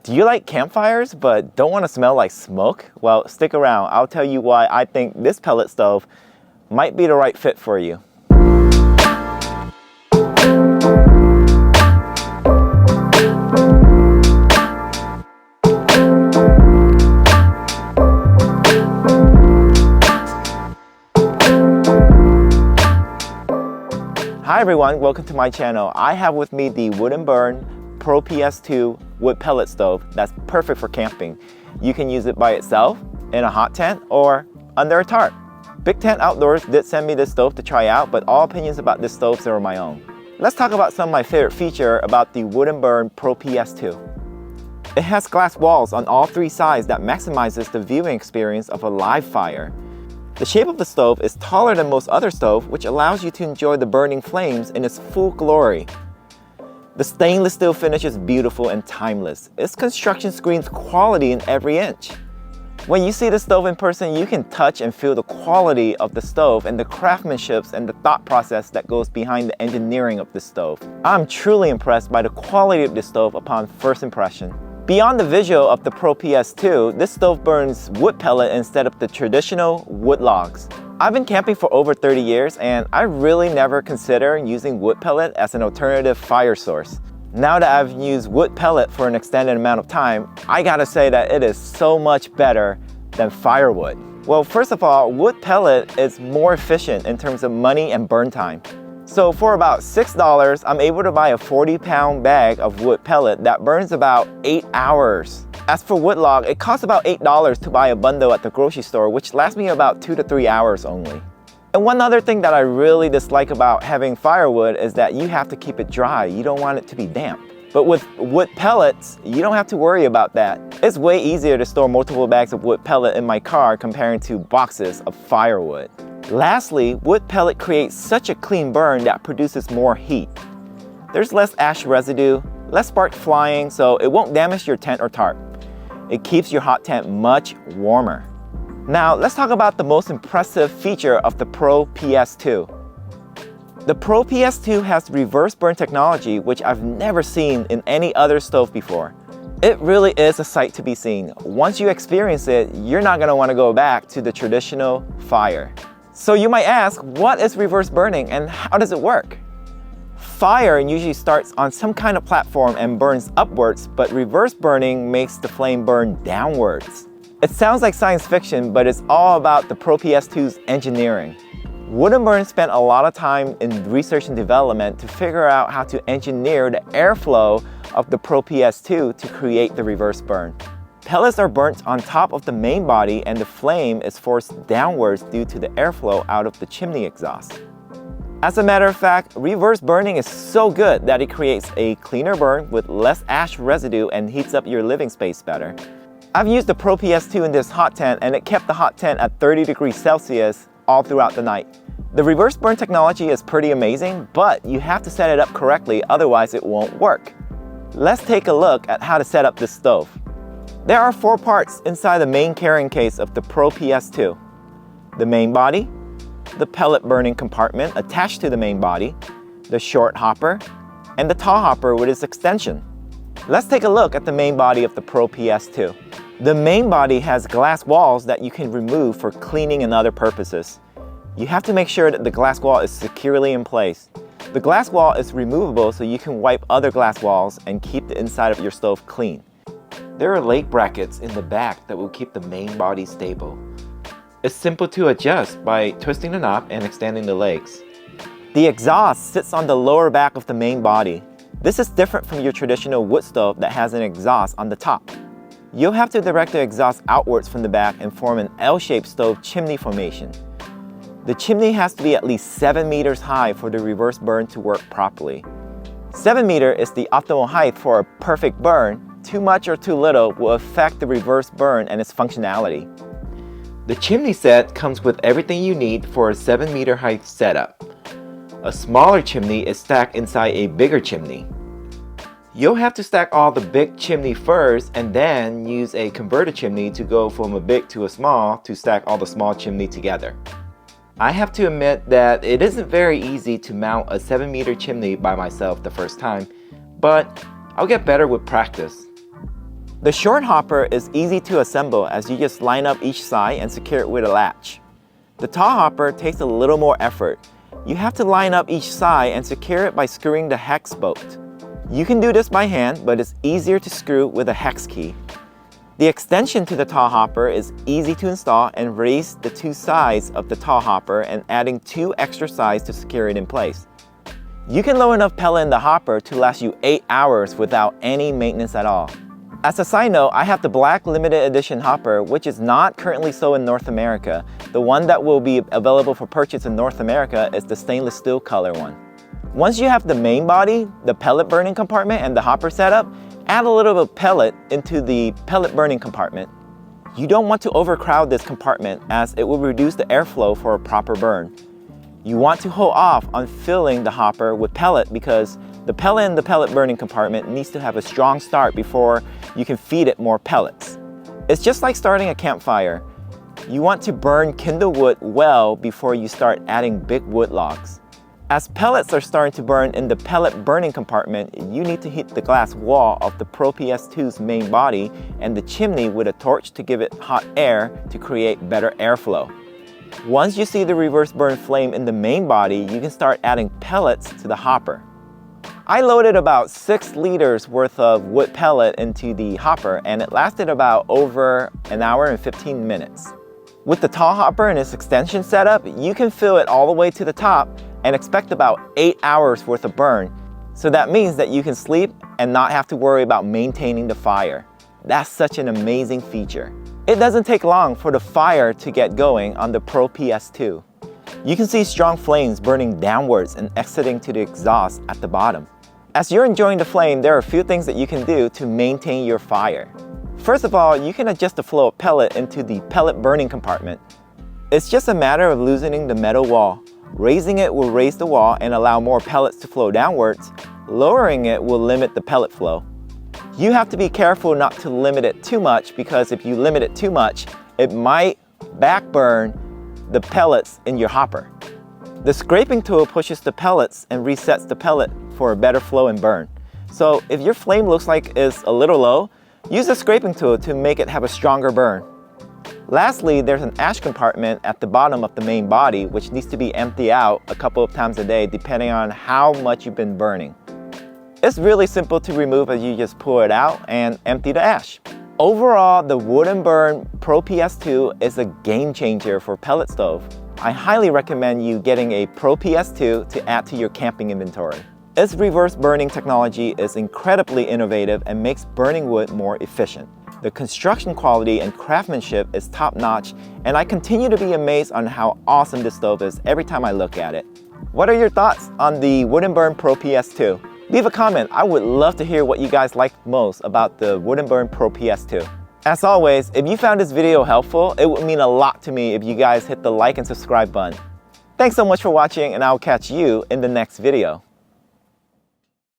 Do you like campfires but don't want to smell like smoke? Well, stick around. I'll tell you why I think this pellet stove might be the right fit for you. Hi everyone, welcome to my channel. I have with me the Wood & Burn Pro PS2 wood pellet stove that's perfect for camping. You can use it by itself, in a hot tent, or under a tarp. Big Tent Outdoors did send me this stove to try out, but all opinions about this stove are my own. Let's talk about some of my favorite features about the Wood & Burn Pro PS2. It has glass walls on all three sides that maximizes the viewing experience of a live fire. The shape of the stove is taller than most other stoves, which allows you to enjoy the burning flames in its full glory. The stainless steel finish is beautiful and timeless. Its construction screams quality in every inch. When you see the stove in person, you can touch and feel the quality of the stove and the craftsmanship and the thought process that goes behind the engineering of the stove. I'm truly impressed by the quality of this stove upon first impression. Beyond the visual of the Pro PS2, this stove burns wood pellet instead of the traditional wood logs. I've been camping for over 30 years and I really never considered using wood pellet as an alternative fire source. Now that I've used wood pellet for an extended amount of time, I gotta say that it is so much better than firewood. Well, first of all, wood pellet is more efficient in terms of money and burn time. So for about $6, I'm able to buy a 40-pound bag of wood pellet that burns about 8 hours. As for wood log, it costs about $8 to buy a bundle at the grocery store, which lasts me about 2 to 3 hours only. And one other thing that I really dislike about having firewood is that you have to keep it dry. You don't want it to be damp. But with wood pellets, you don't have to worry about that. It's way easier to store multiple bags of wood pellet in my car comparing to boxes of firewood. Lastly, wood pellet creates such a clean burn that produces more heat. There's less ash residue, less spark flying, so it won't damage your tent or tarp. It keeps your hot tent much warmer. Now, let's talk about the most impressive feature of the Pro PS2. The Pro PS2 has reverse burn technology, which I've never seen in any other stove before. It really is a sight to be seen. Once you experience it, you're not going to want to go back to the traditional fire. So you might ask, what is reverse burning and how does it work? Fire usually starts on some kind of platform and burns upwards, but reverse burning makes the flame burn downwards. It sounds like science fiction, but it's all about the Pro PS2's engineering. Wood & Burn spent a lot of time in research and development to figure out how to engineer the airflow of the Pro PS2 to create the reverse burn. Pellets are burnt on top of the main body and the flame is forced downwards due to the airflow out of the chimney exhaust. As a matter of fact, reverse burning is so good that it creates a cleaner burn with less ash residue and heats up your living space better. I've used the Pro PS2 in this hot tent and it kept the hot tent at 30 degrees Celsius all throughout the night. The reverse burn technology is pretty amazing, but you have to set it up correctly, otherwise it won't work. Let's take a look at how to set up this stove. There are 4 parts inside the main carrying case of the Pro PS2. The main body, the pellet burning compartment attached to the main body, the short hopper, and the tall hopper with its extension. Let's take a look at the main body of the Pro PS2. The main body has glass walls that you can remove for cleaning and other purposes. You have to make sure that the glass wall is securely in place. The glass wall is removable so you can wipe other glass walls and keep the inside of your stove clean. There are leg brackets in the back that will keep the main body stable. It's simple to adjust by twisting the knob and extending the legs. The exhaust sits on the lower back of the main body. This is different from your traditional wood stove that has an exhaust on the top. You'll have to direct the exhaust outwards from the back and form an L-shaped stove chimney formation. The chimney has to be at least 7 meters high for the reverse burn to work properly. 7 meters is the optimal height for a perfect burn. Too much or too little will affect the reverse burn and its functionality. The chimney set comes with everything you need for a 7-meter height setup. A smaller chimney is stacked inside a bigger chimney. You'll have to stack all the big chimney first and then use a converter chimney to go from a big to a small to stack all the small chimney together. I have to admit that it isn't very easy to mount a 7-meter chimney by myself the first time, but I'll get better with practice. The short hopper is easy to assemble as you just line up each side and secure it with a latch. The tall hopper takes a little more effort. You have to line up each side and secure it by screwing the hex bolt. You can do this by hand, but it's easier to screw with a hex key. The extension to the tall hopper is easy to install and raise the two sides of the tall hopper and adding 2 extra sides to secure it in place. You can load enough pellet in the hopper to last you 8 hours without any maintenance at all. As a side note, I have the black limited edition hopper, which is not currently sold in North America. The one that will be available for purchase in North America is the stainless steel color one. Once you have the main body, the pellet burning compartment, and the hopper setup, add a little bit of pellet into the pellet burning compartment. You don't want to overcrowd this compartment as it will reduce the airflow for a proper burn. You want to hold off on filling the hopper with pellet because the pellet in the pellet burning compartment needs to have a strong start before you can feed it more pellets. It's just like starting a campfire. You want to burn kindle wood well before you start adding big wood logs. As pellets are starting to burn in the pellet burning compartment, you need to heat the glass wall of the Pro PS2's main body and the chimney with a torch to give it hot air to create better airflow. Once you see the reverse burn flame in the main body, you can start adding pellets to the hopper. I loaded about 6 liters worth of wood pellet into the hopper and it lasted about over an hour and 15 minutes. With the tall hopper and its extension setup, you can fill it all the way to the top and expect about 8 hours worth of burn. So that means that you can sleep and not have to worry about maintaining the fire. That's such an amazing feature. It doesn't take long for the fire to get going on the Pro PS2. You can see strong flames burning downwards and exiting to the exhaust at the bottom. As you're enjoying the flame, there are a few things that you can do to maintain your fire. First of all, you can adjust the flow of pellet into the pellet burning compartment. It's just a matter of loosening the metal wall. Raising it will raise the wall and allow more pellets to flow downwards. Lowering it will limit the pellet flow. You have to be careful not to limit it too much because if you limit it too much, it might backburn the pellets in your hopper. The scraping tool pushes the pellets and resets the pellet for a better flow and burn. So if your flame looks like it's a little low, use the scraping tool to make it have a stronger burn. Lastly, there's an ash compartment at the bottom of the main body which needs to be emptied out a couple of times a day depending on how much you've been burning. It's really simple to remove as you just pull it out and empty the ash. Overall, the Wood & Burn Pro PS2 is a game changer for pellet stove. I highly recommend you getting a Pro PS2 to add to your camping inventory. Its reverse burning technology is incredibly innovative and makes burning wood more efficient. The construction quality and craftsmanship is top-notch, and I continue to be amazed on how awesome this stove is every time I look at it. What are your thoughts on the Wood & Burn Pro PS2? Leave a comment. I would love to hear what you guys like most about the Wood & Burn Pro PS2. As always, if you found this video helpful, it would mean a lot to me if you guys hit the like and subscribe button. Thanks so much for watching, and I'll catch you in the next video.